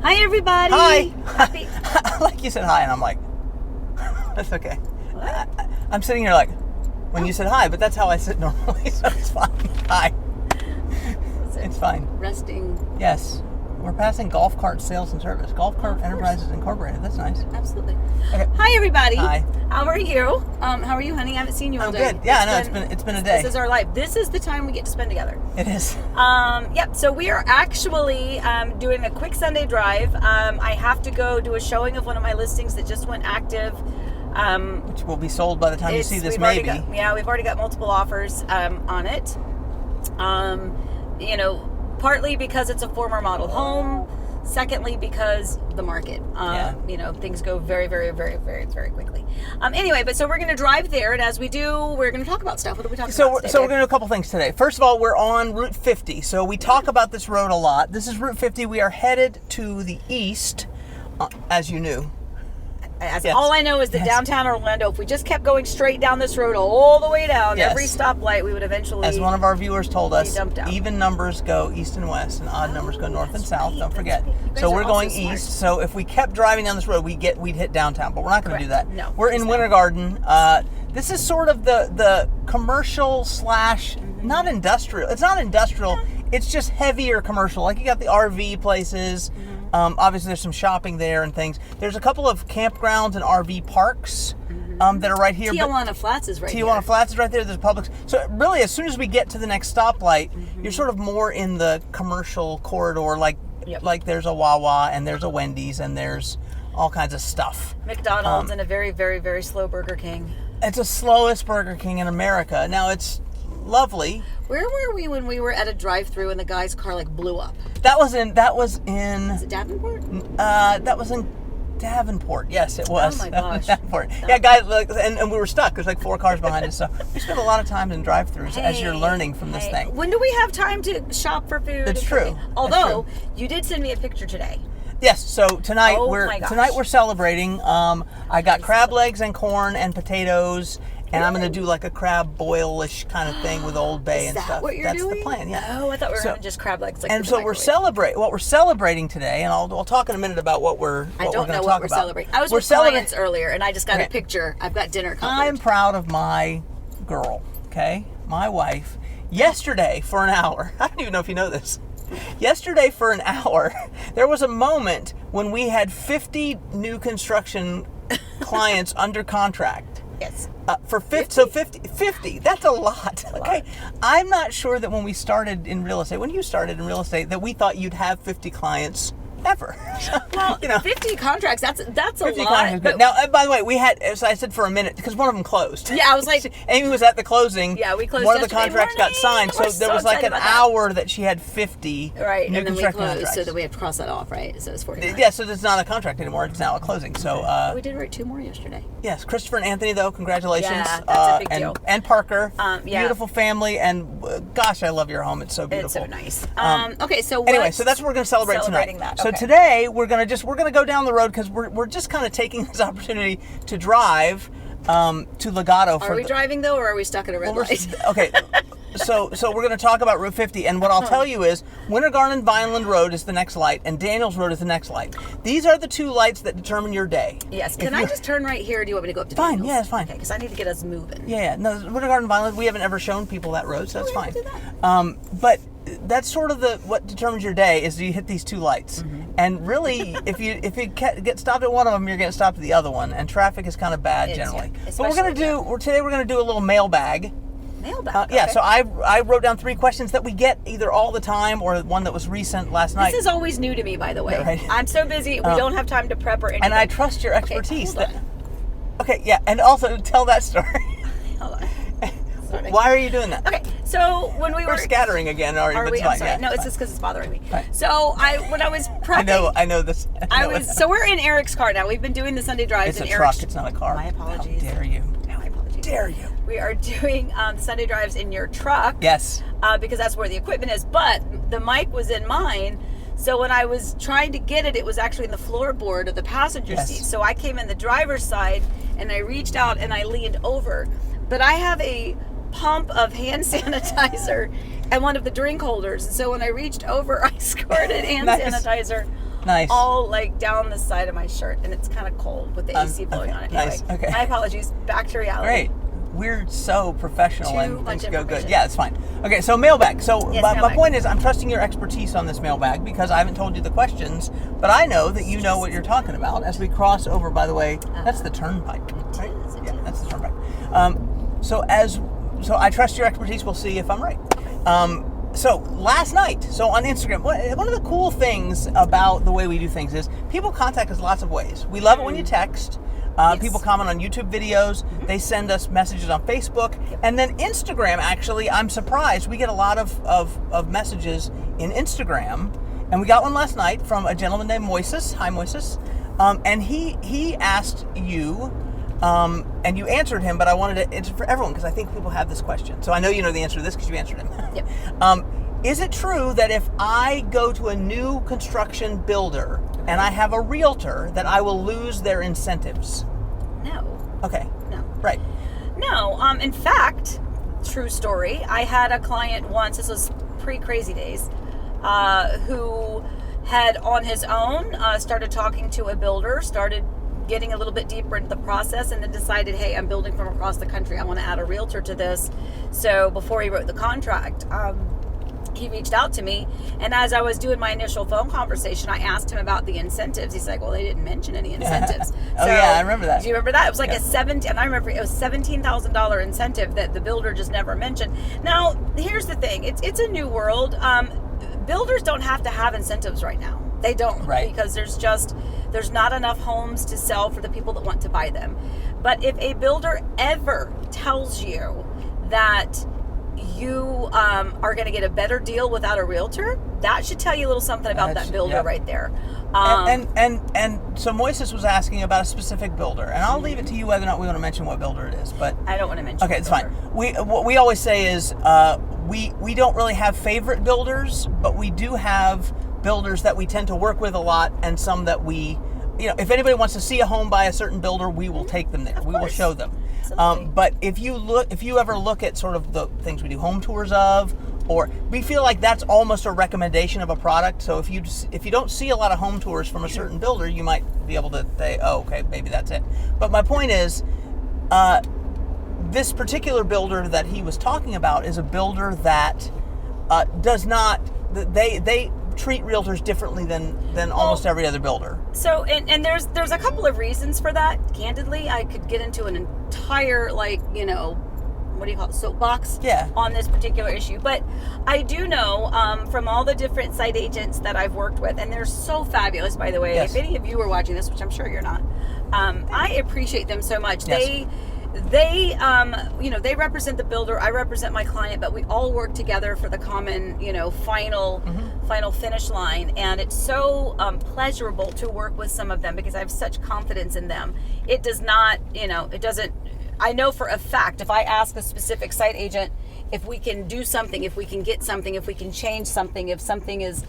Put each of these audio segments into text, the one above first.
Hi, everybody. Hi. Like you said hi, and I'm like, that's okay. What? I'm sitting here like, when you said hi, but that's how I sit normally, so it's fine. Hi. It's fine. Resting. Yes. We're passing Golf Cart Sales and Service. Golf Cart Enterprises Incorporated. That's nice. Absolutely. Okay. Hi, everybody. Hi. How are you? How are you, honey? I haven't seen you all I'm day. good. Yeah, it's been a day. This is our life. This is the time we get to spend together. It is. Yep. So we are actually doing a quick Sunday drive. I have to go do a showing of one of my listings that just went active. Which will be sold by the time you see this, we've maybe. We've already got multiple offers on it. Partly because it's a former model home. Secondly, because the market, things go very, very, very, very, very quickly. Anyway, so we're going to drive there, and as we do, we're going to talk about stuff. What are we talking about today? So we're going to do a couple things today. First of all, we're on Route 50, so we talk about this road a lot. This is Route 50. We are headed to the east, as you knew. All I know is that downtown Orlando, if we just kept going straight down this road all the way down, every stoplight, we would eventually, as one of our viewers told us, out. Even numbers go east and west, and odd numbers go north and south. Don't forget. So we're going east. So if we kept driving down this road, we'd hit downtown, but we're not going to do that. No, we're in Winter Garden. This is sort of the commercial / not industrial. It's not industrial. It's just heavier commercial. Like you got the RV places. Obviously, there's some shopping there and things. There's a couple of campgrounds and RV parks that are right here. Tijuana Flats is right here. Tijuana Flats is right there. There's a Publix. So really, as soon as we get to the next stoplight, you're sort of more in the commercial corridor. Like there's a Wawa and there's a Wendy's and there's all kinds of stuff. McDonald's and a very, very, very slow Burger King. It's the slowest Burger King in America. Now, it's lovely. Where were we when we were at a drive-through and the guy's car blew up? That was in. Is it Davenport? That was in Davenport. Yes, it was. Oh my gosh. Davenport. Yeah, guys, look, and we were stuck. There's like 4 cars behind us. So we spent a lot of time in drive-throughs as you're learning from this thing. When do we have time to shop for food? That's true. Although you did send me a picture today. Yes, so tonight we're celebrating. I got crab legs and corn and potatoes. And I'm going to do like a crab boil-ish kind of thing with Old Bay and stuff. Is that what you're doing? That's the plan, yeah. Oh, I thought we were having just crab legs. And so we're celebrating today, and I'll talk in a minute about what we're going to talk about. I don't know what we're celebrating. I was with clients earlier, and I just got a picture. I've got dinner covered. I'm proud of my girl, okay? My wife. Yesterday, for an hour, I don't even know if you know this. Yesterday, for an hour, there was a moment when we had 50 new construction clients under contract. Yes. For 50, that's a lot. Okay. I'm not sure that when you started in real estate, that we thought you'd have 50 clients ever. Well, 50 contracts, that's 50 a lot. But now, by the way, we had, as I said, for a minute, because one of them closed. Yeah, I was like... Amy was at the closing. Yeah, we closed one of the contracts got signed, so there was like an hour that she had 50 right, new and then we construction closed, contracts. so that we have to cross that off, right? So it's 49. Yeah, so it's not a contract anymore, it's now a closing. So we did write 2 more yesterday. Yes, Christopher and Anthony, though, congratulations. Yeah, that's a big deal. And Parker, yeah. Beautiful family, and gosh, I love your home. It's so beautiful. It's so nice. Okay, so anyway, so that's what we're going to celebrate tonight. That. So today we're going to go down the road because we're just kind of taking this opportunity to drive to Legado. Are we driving though, or are we stuck at a red light? Okay. So we're going to talk about Route 50, and what I'll tell you is Winter Garden Vineland Road is the next light, and Daniels Road is the next light. These are the 2 lights that determine your day. Yes. Can I just turn right here, or do you want me to go up to Fine, Daniels? yeah, it's fine. Okay, because I need to get us moving. Yeah. No, Winter Garden Vineland, we haven't ever shown people that road, so that's fine. Do that. But that's sort of what determines your day is you hit these 2 lights. And really, if you get stopped at one of them, you're getting stopped at the other one, and traffic is kind of bad generally. Yeah, but today we're going to do a little mailbag. Mailbag. Yeah, okay. so I wrote down 3 questions that we get either all the time or one that was recent last night. This is always new to me, by the way. Yeah, right. I'm so busy, we don't have time to prep or anything. And I trust your expertise. Okay, hold on. Okay, yeah, and also tell that story. Hold on. Sorry. Why are you doing that? Okay, so when we're scattering again already, are but we? it's fine. I'm sorry. Yeah, no, it's just because it's bothering me. Fine. So when I was prepping, I know this. So we're in Eric's car now. We've been doing the Sunday drives. It's in a Eric's, truck. It's not a car. My apologies. How dare you? My apologies. Dare you? We are doing Sunday drives in your truck. Yes. Because that's where the equipment is. But the mic was in mine. So when I was trying to get it, it was actually in the floorboard of the passenger seat. So I came in the driver's side and I reached out and I leaned over. But I have a pump of hand sanitizer and one of the drink holders. And so when I reached over, I squirted hand sanitizer Nice. all like down the side of my shirt, and it's kind of cold with the AC blowing on it. Nice. Anyway, Okay. my apologies. Back to reality. Great. We're so professional Too and much things go good. information. Yeah, it's fine. Okay, so mailbag. So Yes, my mailbag. point is I'm trusting your expertise on this mailbag because I haven't told you the questions, but I know that you know what you're talking about. As we cross over, by the way, that's the turnpike. Right? It is. That's the turnpike. So I trust your expertise. We'll see if I'm right. So last night, on Instagram, one of the cool things about the way we do things is people contact us lots of ways. We love it when you text. Yes. People comment on YouTube videos. They send us messages on Facebook. And then Instagram, actually, I'm surprised. We get a lot of messages in Instagram. And we got one last night from a gentleman named Moises. Hi, Moises. And he asked you, and you answered him, but I wanted to answer for everyone because I think people have this question. So I know you know the answer to this because you answered him. Yep. Is it true that if I go to a new construction builder and I have a realtor that I will lose their incentives? No. Okay. No. Right. No. In fact, true story. I had a client once. This was pre-Crazy Days, who had on his own started talking to a builder, started getting a little bit deeper into the process, and then decided, hey, I'm building from across the country. I want to add a realtor to this. So before he wrote the contract, he reached out to me, and as I was doing my initial phone conversation, I asked him about the incentives. He's like, well, they didn't mention any incentives. Oh, yeah, I remember that. Do you remember that? It was like and I remember it was $17,000 incentive that the builder just never mentioned. Now, here's the thing. It's a new world. Builders don't have to have incentives right now. They don't, right? Because there's not enough homes to sell for the people that want to buy them. But if a builder ever tells you that you are going to get a better deal without a realtor, that should tell you a little something about that builder right there. And so Moises was asking about a specific builder, and I'll leave it to you whether or not we want to mention what builder it is. But I don't want to mention. Okay, it's fine. What we always say is we don't really have favorite builders, but we do have builders that we tend to work with a lot, and some that we, if anybody wants to see a home by a certain builder, we will take them there. We will show them. But if you ever look at sort of the things we do home tours of, or we feel like that's almost a recommendation of a product. So if you don't see a lot of home tours from a certain builder, you might be able to say, oh, okay, maybe that's it. But my point is, this particular builder that he was talking about is a builder that does not, they treat realtors differently than almost every other builder. So, and there's a couple of reasons for that. Candidly, I could get into an entire, what do you call it, soapbox on this particular issue. But I do know from all the different site agents that I've worked with, and they're so fabulous, by the way. Yes. If any of you are watching this, which I'm sure you're not, I appreciate them so much. Yes. They represent the builder, I represent my client, but we all work together for the common, final finish line. And it's so pleasurable to work with some of them because I have such confidence in them. It does not, it doesn't, I know for a fact, if I ask a specific site agent if we can do something, if we can get something, if we can change something, if something is,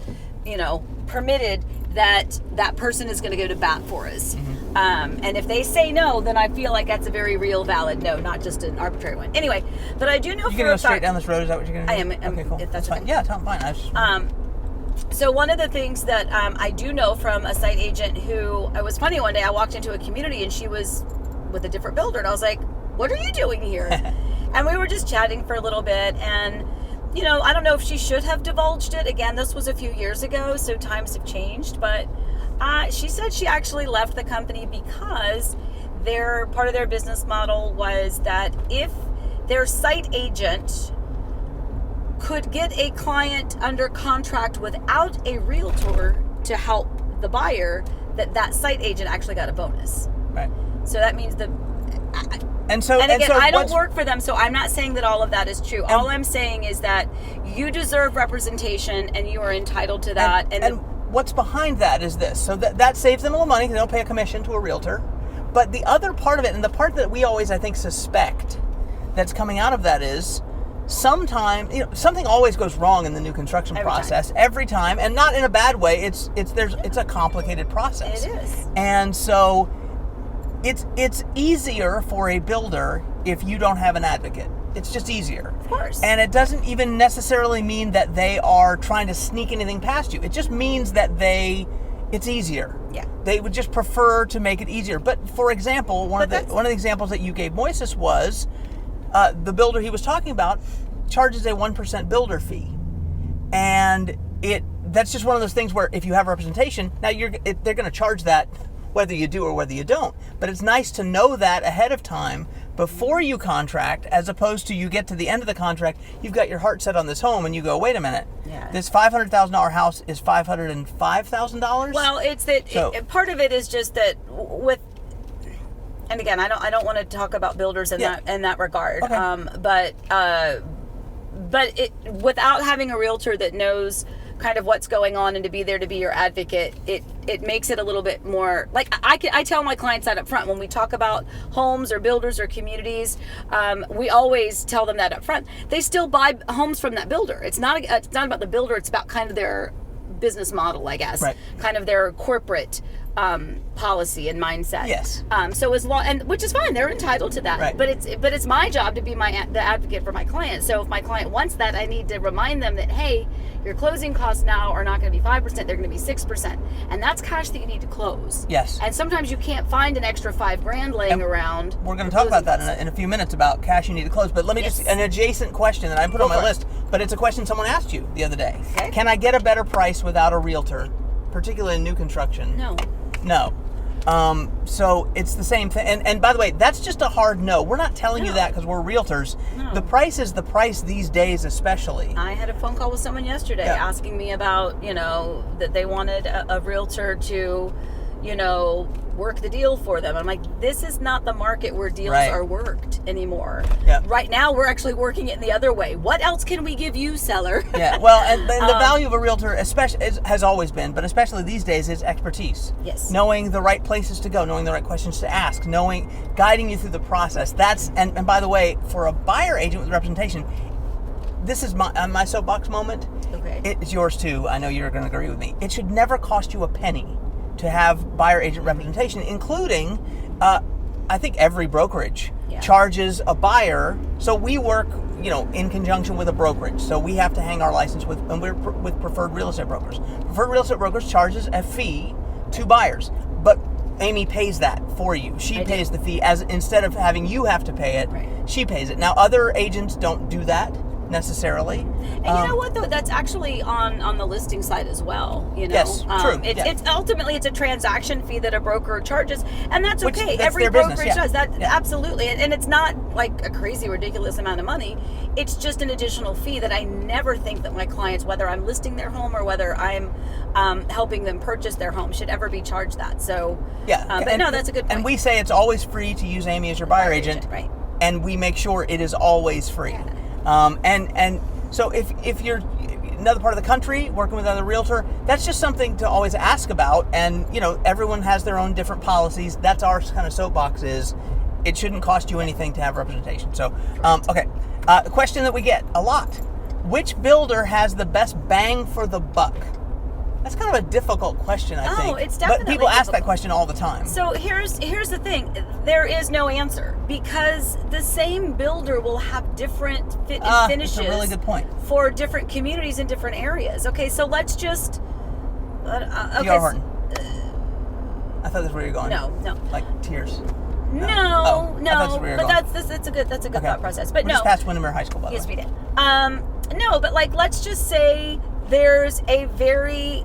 permitted, that person is going to go to bat for us. And if they say no, then I feel like that's a very real, valid no, not just an arbitrary one. Anyway, but I do know you're going to go straight down this road? Is that what you're going to do? I am. Okay, cool. If that's fine. Yeah, fine. So one of the things that I do know from a site agent who, it was funny, one day I walked into a community and she was with a different builder, and I was like, what are you doing here? And we were just chatting for a little bit, and I don't know if she should have divulged it. Again, this was a few years ago, so times have changed, but she said she actually left the company because part of their business model was that if their site agent could get a client under contract without a realtor to help the buyer, that site agent actually got a bonus. Right. So that means And again, I don't work for them, so I'm not saying that all of that is true. All I'm saying is that you deserve representation and you are entitled to that. And what's behind that is this. So that saves them a little money because they don't pay a commission to a realtor. But the other part of it, and the part that we always, I think, suspect that's coming out of that is sometimes, something always goes wrong in the new construction process. Every time. And not in a bad way. It's a complicated process. It is. And so it's easier for a builder if you don't have an advocate. It's just easier. Of course. And it doesn't even necessarily mean that they are trying to sneak anything past you. It just means that they it's easier. Yeah. They would just prefer to make it easier. But for example, one of the examples that you gave Moises was the builder he was talking about charges a 1% builder fee, and that's just one of those things where if you have representation, now they're going to charge that whether you do or whether you don't. But it's nice to know that ahead of time before you contract, as opposed to you get to the end of the contract, you've got your heart set on this home, and you go, wait a minute, this $500,000 house is $505,000. Well, it's that part of it is just that and again, I don't want to talk about builders in that regard. Okay. But without having a realtor that knows kind of what's going on and to be there to be your advocate, it makes it a little bit more like I tell my clients that up front when we talk about homes or builders or communities. We always tell them that up front. They still buy homes from that builder. It's not about the builder. It's about kind of their business model, I guess. Right. Kind of their corporate policy and mindset. Yes. So as long, and which is fine, they're entitled to that. Right. But it's my job to be the advocate for my client. So if my client wants that, I need to remind them that, hey, your closing costs now are not going to be 5%, they're going to be 6%, and that's cash that you need to close. Yes. And sometimes you can't find an extra $5,000 laying around. We're going to talk about that in a few minutes about cash you need to close. But let me just an adjacent question that I put on my list. But it's a question someone asked you the other day. Okay. Can I get a better price without a realtor, particularly in new construction? No. So it's the same thing. And by the way, that's just a hard no. We're not telling you that because we're realtors. No. The price is the price these days, especially. I had a phone call with someone yesterday asking me about, that they wanted a realtor to, work the deal for them. I'm like, this is not the market where deals are worked anymore. Yeah. Right now, we're actually working it the other way. What else can we give you, seller? Yeah. Well, and the value of a realtor, especially has always been, but especially these days, is expertise. Yes. Knowing the right places to go, knowing the right questions to ask, guiding you through the process. That's and by the way, for a buyer agent with representation, this is my soapbox moment. Okay. It's yours too. I know you're going to agree with me. It should never cost you a penny to have buyer agent representation, including, I think every brokerage charges a buyer. So we work, in conjunction with a brokerage. So we have to hang our license with preferred real estate brokers. Preferred real estate brokers charges a fee to buyers, but Amy pays that for you. She pays the fee instead of having you have to pay it. Right. She pays it. Now other agents don't do that necessarily. And you know what though? That's actually on the listing side as well. Yes, true. It's ultimately it's a transaction fee that a broker charges, and that's okay. That's every their brokerage business, does that. Absolutely, and it's not like a crazy ridiculous amount of money. It's just an additional fee that I never think that my clients, whether I'm listing their home or whether I'm helping them purchase their home, should ever be charged that. So that's a good point. And we say it's always free to use Amy as your buyer agent, right? And we make sure it is always free. Yeah. And so if you're another part of the country working with another realtor, that's just something to always ask about. And everyone has their own different policies. That's our kind of soapbox is it shouldn't cost you anything to have representation. So okay, a question that we get a lot: which builder has the best bang for the buck? That's kind of a difficult question, I think. It's definitely But people ask difficult. that question all the time. So here's the thing. There is no answer because the same builder will have different finishes. That's a really good point. For different communities in different areas. Okay, so let's just... D.R. Horton. I thought that's where you're going. No. Like tears. No. I thought that's where you're going. That's a good thought process. But we just passed Windermere High School, by the way. Yes, we did. No, but let's just say there's a very,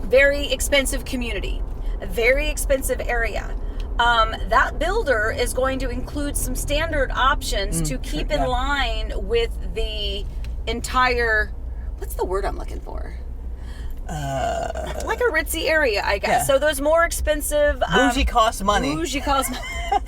very expensive community, a very expensive area. That builder is going to include some standard options to keep in line with the entire, what's the word I'm looking for? Like a ritzy area, I guess. Yeah. So those more expensive... bougie costs money. Bougie costs money.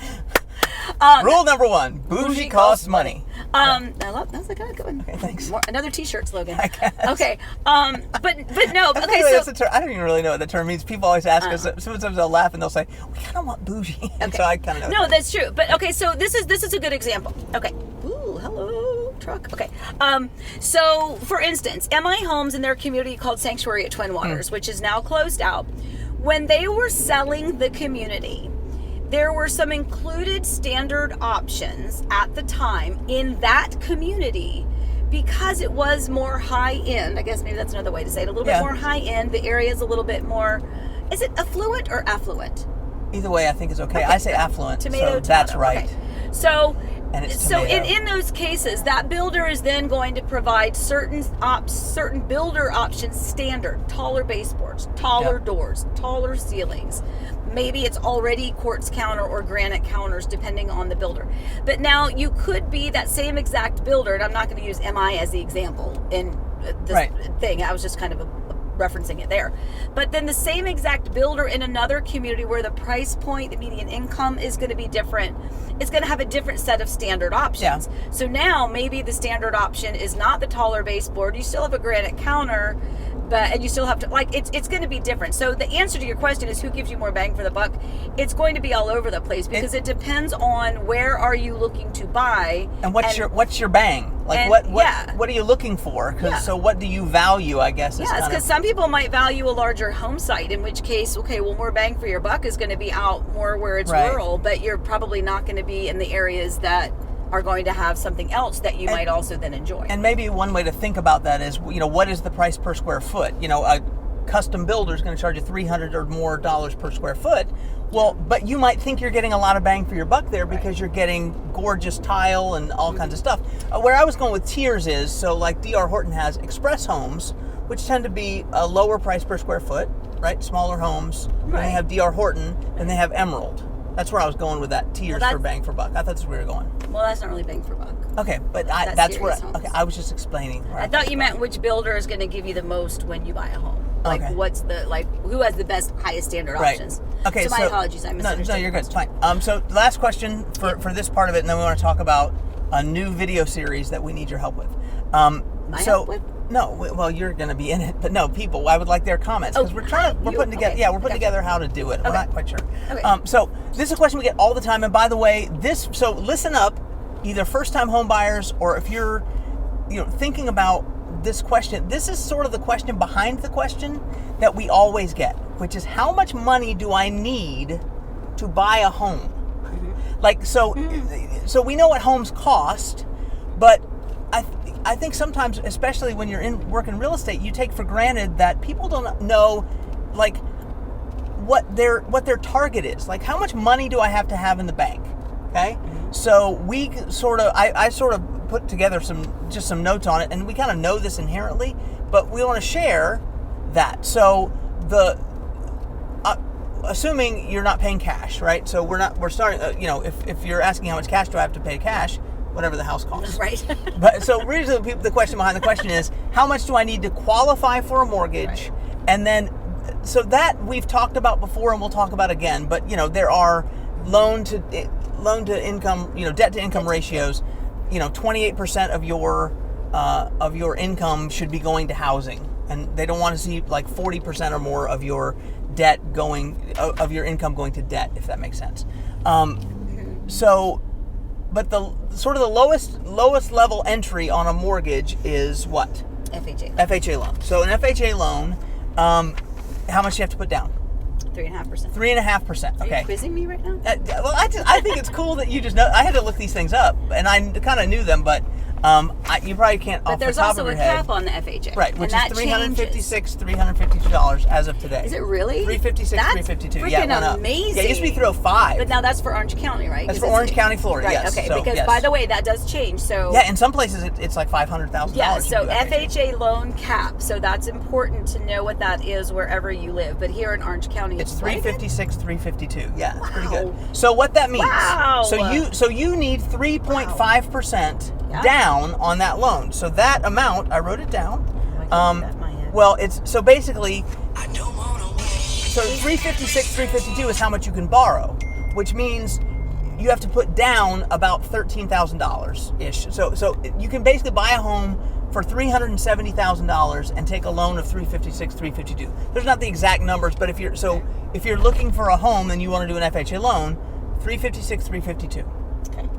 Rule number 1, bougie costs money. That's a good one. Okay, thanks. Another T-shirt slogan. I guess. Okay. But no. Okay, so I don't even really know what the term means. People always ask us. Sometimes they'll laugh and they'll say, "We kind of want bougie." And so I kind of know. No, that's true. But okay, so this is a good example. Okay. Ooh, hello, truck. Okay. So for instance, Mattamy Homes in their community called Sanctuary at Twin Waters, which is now closed out, when they were selling the community, there were some included standard options at the time in that community because it was more high end, I guess maybe that's another way to say it, a little bit more high end, the area is a little bit more, is it affluent or affluent? Either way, I think is okay. I say affluent, tomato, that's right. Okay. So, and it's in those cases, that builder is then going to provide certain builder options standard, taller baseboards, taller doors, taller ceilings. Maybe it's already quartz counter or granite counters, depending on the builder. But now you could be that same exact builder, and I'm not going to use MI as the example in this thing. I was just kind of referencing it there. But then the same exact builder in another community where the price point, the median income is going to be different, it's going to have a different set of standard options. Yeah. So now maybe the standard option is not the taller baseboard. You still have a granite counter, and you still have to, like, it's going to be different. So the answer to your question is, who gives you more bang for the buck? It's going to be all over the place because it depends on where are you looking to buy, and what's your bang? Like, what are you looking for? So what do you value, I guess? Yes, because some people might value a larger home site, in which case, okay, well, more bang for your buck is going to be out more where it's rural, but you're probably not going to be in the areas that are going to have something else that you might also then enjoy. And maybe one way to think about that is, what is the price per square foot? A custom builder is going to charge you $300 or more per square foot. Well, but you might think you're getting a lot of bang for your buck there because you're getting gorgeous tile and all kinds of stuff. Where I was going with tiers is, so like D.R. Horton has express homes, which tend to be a lower price per square foot, right? Smaller homes. Then they have D.R. Horton, and they have Emerald. That's where I was going with that tiers for bang for buck. I thought that's where we were going. Well, that's not really bang for buck. Okay, but that's where. Okay, I was just explaining. I thought you meant which builder is going to give you the most when you buy a home. Like, who has the best, highest standard options? Okay, so my apologies, I misunderstood. No, you're good. It's fine. So the last question for this part of it, and then we want to talk about a new video series that we need your help with. Help with? No, well, you're going to be in it, but no, people. I would like their comments because we're putting together. Yeah, we're putting together how to do it. We're not quite sure. Okay. So this is a question we get all the time, and by the way, so listen up, either first-time home buyers or if you're, thinking about this question. This is sort of the question behind the question that we always get, which is, how much money do I need to buy a home? Mm-hmm. Like, so we know what homes cost, but I think sometimes, especially when you're working real estate, you take for granted that people don't know, like, what their target is. Like, how much money do I have to have in the bank? Okay, so we I sort of put together some notes on it, and we kind of know this inherently, but we want to share that. So assuming you're not paying cash, right? So we're starting. If you're asking how much cash do I have to pay cash, whatever the house costs. Right. But so really the question behind the question is, how much do I need to qualify for a mortgage? Right. And then, so that we've talked about before and we'll talk about again, but there are loan to income, debt to income ratios. 28% of your income should be going to housing, and they don't want to see like 40% or more of your your income going to debt, if that makes sense. But the sort of the lowest level entry on a mortgage is what? FHA loan. So an FHA loan, how much do you have to put down? 3.5%. 3.5%. Okay. Are you quizzing me right now? Well, I think it's cool that you just know. I had to look these things up, and I kind of knew them, but you probably can't. But there's also a cap on the FHA, right? Which is $356 as of today. Is it really? $356, $352. Freaking amazing. Yeah, it used to be $305. But now that's for Orange County, right? That's for Orange County, Florida. Right. Yes. Okay. So, because by the way, that does change. So yeah, in some places it's like $500,000. Yeah. So FHA loan cap. So that's important to know what that is wherever you live. But here in Orange County, it's $356, $352. Yeah, it's pretty good. So what that means? Wow. So you need 3.5% down on that loan. So that amount, I wrote it down. Well, it's so basically, so 356, 352 is how much you can borrow, which means you have to put down about $13,000 ish. So you can basically buy a home for $370,000 and take a loan of 356, 352. There's not the exact numbers, but if you're looking for a home and you want to do an FHA loan, 356, 352. Okay.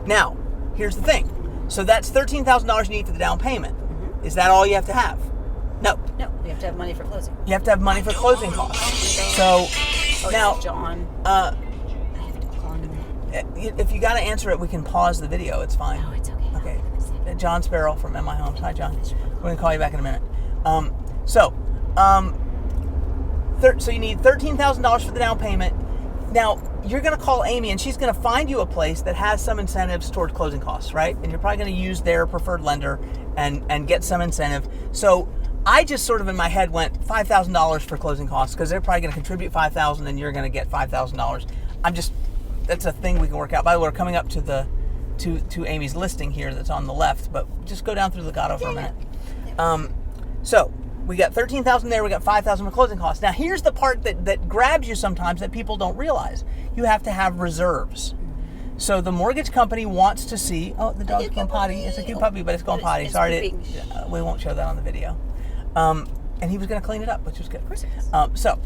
Now, here's the thing. So that's $13,000 you need for the down payment. Mm-hmm. Is that all you have to have? No. No, you have to have money for closing. You have to have money for closing costs. So now, John. I have to call him. If you got to answer it, we can pause the video. It's fine. No, it's okay. Okay. John Sparrow from Mattamy Homes. Hi, John. We're going to call you back in a minute. So you need $13,000 for the down payment. Now, you're going to call Amy, and she's going to find you a place that has some incentives towards closing costs, right? And you're probably going to use their preferred lender and get some incentive. So I just sort of in my head went $5,000 for closing costs because they're probably going to contribute $5,000 and you're going to get $5,000. That's a thing we can work out. By the way, we're coming up to Amy's listing here that's on the left, but just go down through Legado for a minute. So we got $13,000 there, we got $5,000 for closing costs. Now here's the part that grabs you sometimes that people don't realize. You have to have reserves. So the mortgage company wants to see, oh, the dog's going potty. It's a cute puppy, but it's going potty. It's Sorry, we won't show that on the video. And he was going to clean it up, which was good. Of course it is. So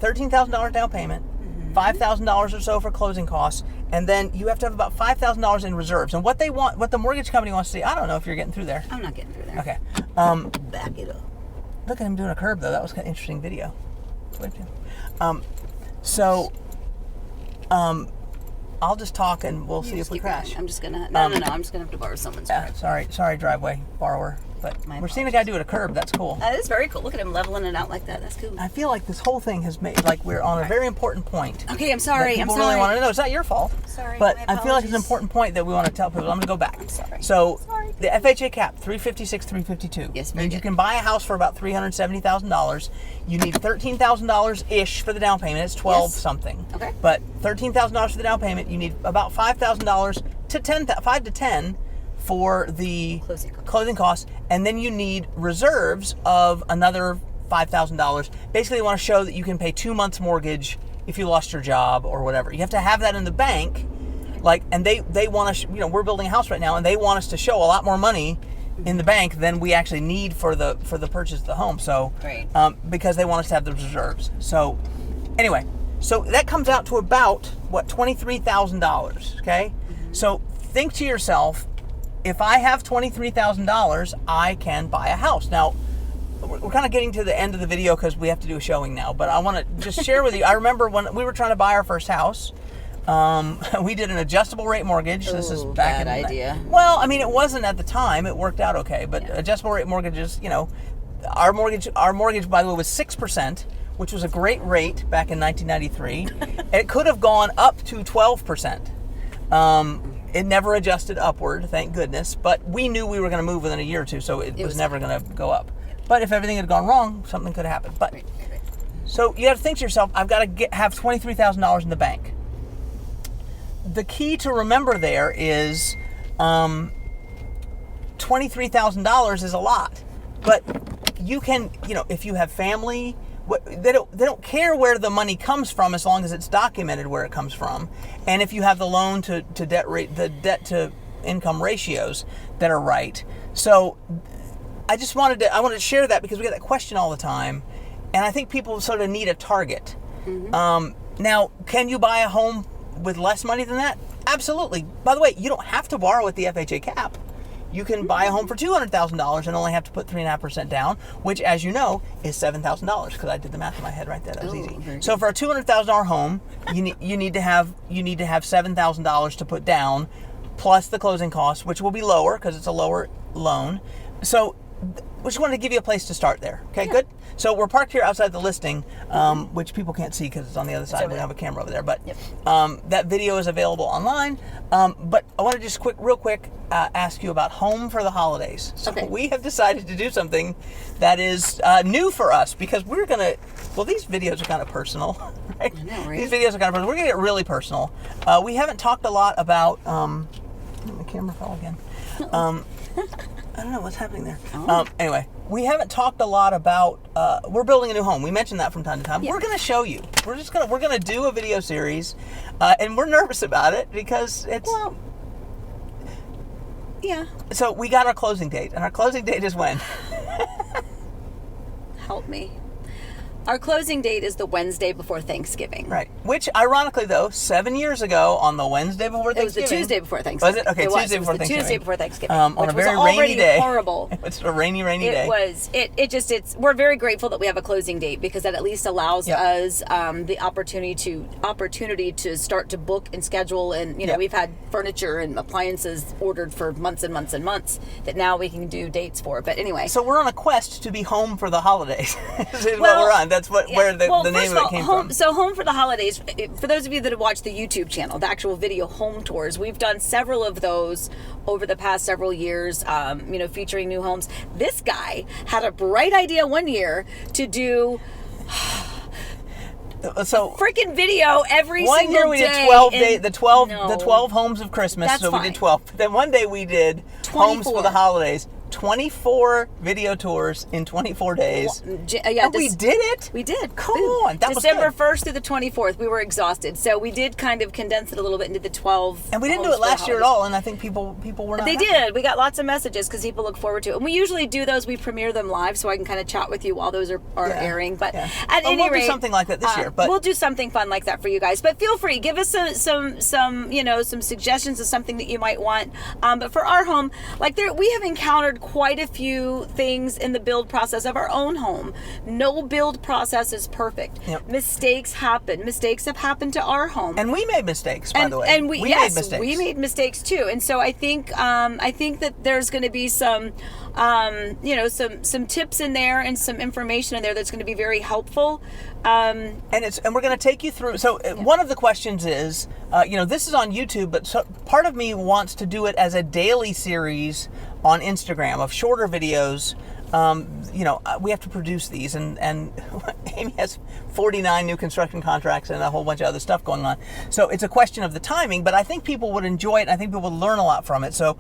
$13,000 down payment, $5,000 or so for closing costs, and then you have to have about $5,000 in reserves. And what the mortgage company wants to see, I don't know if you're getting through there. I'm not getting through there. Okay. Back it up. Look at him doing a curb, though. That was kind of interesting video. I'll just talk and we'll see if we crash. Going. I'm just gonna. No. I'm just gonna have to borrow someone's. Yeah, sorry, driveway borrower. But we're seeing a guy do it a curb. That's cool. That is very cool. Look at him leveling it out like that. That's cool. I feel like this whole thing has made we're on a very important point. Okay, I'm sorry. People really want to know. It's not your fault. Sorry. But I feel like it's an important point that we want to tell people. I'm going to go back. I'm sorry. So the FHA cap, $356,000, $352,000. Yes, means you can buy a house for about $370,000. You need $13,000 ish for the down payment. It's 12 something. Okay. But $13,000 for the down payment. You need about $5,000 to $5,000 to $10,000 for the closing costs, and then you need reserves of another $5,000. Basically, you want to show that you can pay 2 months mortgage if you lost your job or whatever. You have to have that in the bank, and they want to. We're building a house right now, and they want us to show a lot more money in the bank than we actually need for the purchase of the home. So, because they want us to have the reserves. So, anyway, so that comes out to about $23,000. Okay, so think to yourself, if I have $23,000, I can buy a house. Now, we're kind of getting to the end of the video because we have to do a showing now, but I want to just share with you. I remember when we were trying to buy our first house, we did an adjustable rate mortgage. This is back in bad idea. Well, I mean, it wasn't at the time. It worked out okay, but adjustable rate mortgages, our mortgage, by the way, was 6%, which was a great rate back in 1993. It could have gone up to 12%. It never adjusted upward, thank goodness, but we knew we were going to move within a year or two, so it was never going to go up. But if everything had gone wrong, something could have happened. But so you have to think to yourself, I've got to have $23,000 in the bank. The key to remember there is $23,000 is a lot, but you can, if you have family, they don't care where the money comes from as long as it's documented where it comes from, and if you have the loan to debt rate, the debt to income ratios that are right. So I wanted to share that because we get that question all the time, and I think people sort of need a target. Now, can you buy a home with less money than that? Absolutely. By the way, you don't have to borrow at the FHA cap. You can buy a home for $200,000 and only have to put 3.5% down, which, as you know, is $7,000 because I did the math in my head right there. That was easy. So for a $200,000 home, you need to have $7,000 to put down, plus the closing costs, which will be lower because it's a lower loan. So we just wanted to give you a place to start there. Okay, good. So we're parked here outside the listing, which people can't see because it's on the other side. We don't have a camera over there, but that video is available online. But I want to just real quick, ask you about home for the holidays. So we have decided to do something that is new for us because we're gonna. Well, these videos are kind of personal, right? I know, right? These videos are kind of personal. We're gonna get really personal. We haven't talked a lot about. The camera fell again. I don't know what's happening there. Anyway, we haven't talked a lot about. We're building a new home. We mentioned that from time to time. We're going to show you. We're going to do a video series, and we're nervous about it because it's. Well, yeah. So we got our closing date, and our closing date is when? Help me. Our closing date is the Wednesday before Thanksgiving. Right. Which, ironically, though, 7 years ago on the Wednesday before Thanksgiving. It was the Tuesday before Thanksgiving. Was it? Okay, Tuesday before Thanksgiving. Tuesday before Thanksgiving. On a very rainy day. Horrible. It's a rainy day. It was. We're very grateful that we have a closing date because that at least allows us the opportunity to start to book and schedule. And we've had furniture and appliances ordered for months and months and months that now we can do dates for. But anyway, so we're on a quest to be home for the holidays. Is what we're on. That's where the name of it came from. So Home for the Holidays. For those of you that have watched the YouTube channel, the actual video home tours, we've done several of those over the past several years. Featuring new homes. This guy had a bright idea one year to do. So freaking video every single day. One year we did 12 days, the 12 homes of Christmas. That's we did 12. Then one day we did 24. Homes for the Holidays. 24 video tours in 24 days. We did it? We did. Come on. That December was good. 1st through the 24th. We were exhausted. So we did kind of condense it a little bit into the 12. And we didn't do it last year at all. And I think people were not. They did. We got lots of messages because people look forward to it. And we usually do those. We premiere them live so I can kind of chat with you while those are airing. But at any rate. We'll do something like that this year. But we'll do something fun like that for you guys. But feel free. Give us some suggestions of something that you might want. But for our home, we have encountered quite a few things in the build process of our own home. No build process is perfect. Yep. Mistakes happen. Mistakes have happened to our home. And we made mistakes, by the way. And we made mistakes. We made mistakes too. And so I think that there's going to be some tips in there and some information in there that's going to be very helpful. And we're going to take you through. So one of the questions is, this is on YouTube, but part of me wants to do it as a daily series on Instagram of shorter videos. We have to produce these, and Amy has 49 new construction contracts and a whole bunch of other stuff going on. So it's a question of the timing, but I think people would enjoy it, and I think people would learn a lot from it. So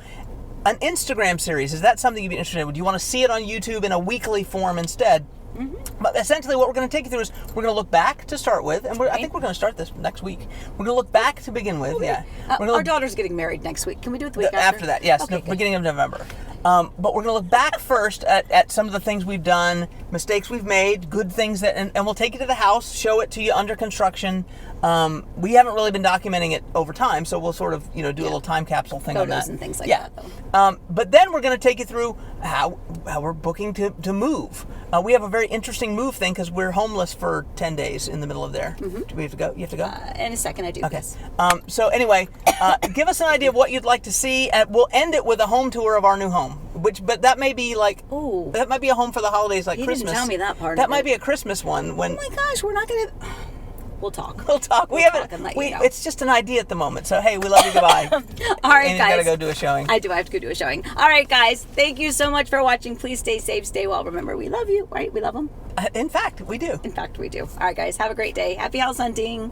an Instagram series, is that something you'd be interested in? Would you want to see it on YouTube in a weekly form instead? Mm-hmm. But essentially what we're going to take you through is we're going to look back to start with, and I think we're going to start this next week. We're going to look back to begin with. Okay. Our daughter's getting married next week. Can we do it the week after? After that, yes. Okay, beginning of November. But we're going to look back first at some of the things we've done, mistakes we've made, good things and we'll take you to the house, show it to you under construction. We haven't really been documenting it over time, so we'll sort of, do a little time capsule thing on that. Photos and things like that, though. But then we're going to take you through how we're booking to move. We have a very interesting move thing because we're homeless for 10 days in the middle of there. Mm-hmm. Do we have to go? You have to go? In a second, I do. Okay. Yes. So anyway, give us an idea of what you'd like to see. We'll end it with a home tour of our new home. But that may be that might be a home for the holidays, like Christmas. You didn't tell me that part. That might be a Christmas one. Oh my gosh, we're not gonna. We'll talk. It's just an idea at the moment. So hey, we love you. Goodbye. All right, Amy's guys. Gotta go do a showing. I do. I have to go do a showing. All right, guys. Thank you so much for watching. Please stay safe, stay well. Remember, we love you. Right? We love them. In fact, we do. All right, guys. Have a great day. Happy house hunting.